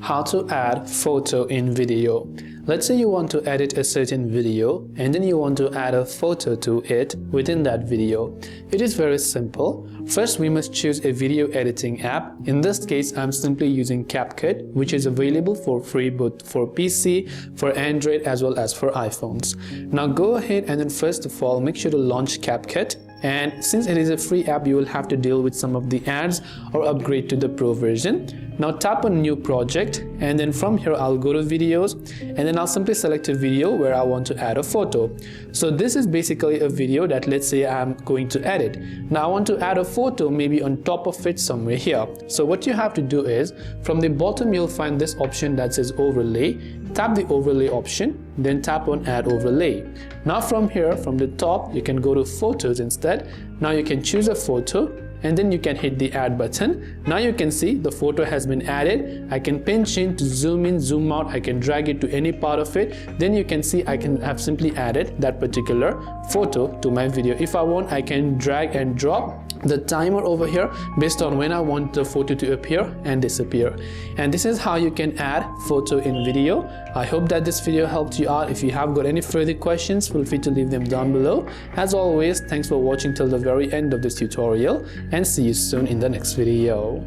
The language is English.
how to add photo in video. Let's say you want to edit a certain video and then you want to add a photo to it within that video. It is very simple. First, we must choose a video editing app. In this case, I'm simply using CapCut, which is available for free both for PC, for Android as well as for iPhones. Now go ahead and then first of all make sure to launch CapCut. And since it is a free app, you will have to deal with some of the ads or upgrade to the pro version. Now tap on new project, and then from here I'll go to videos, and then I'll simply select a video where I want to add a photo. So this is basically a video that, let's say, I'm going to edit. Now I want to add a photo maybe on top of it somewhere here. So what you have to do is, from the bottom you'll find this option that says overlay. Tap the overlay option, then tap on add overlay. Now from here, from the top, you can go to photos instead. Now you can choose a photo and then you can hit the add button. Now you can see the photo has been added. I can pinch in to zoom in, zoom out. I can drag it to any part of it. Then you can see I can have simply added that particular photo to my video. If I want, I can drag and drop the timer over here based on when I want the photo to appear and disappear. And this is how you can add photo in video. I hope that this video helped you out. If you have got any further questions, feel free to leave them down below. As always, thanks for watching till the very end of this tutorial, and see you soon in the next video.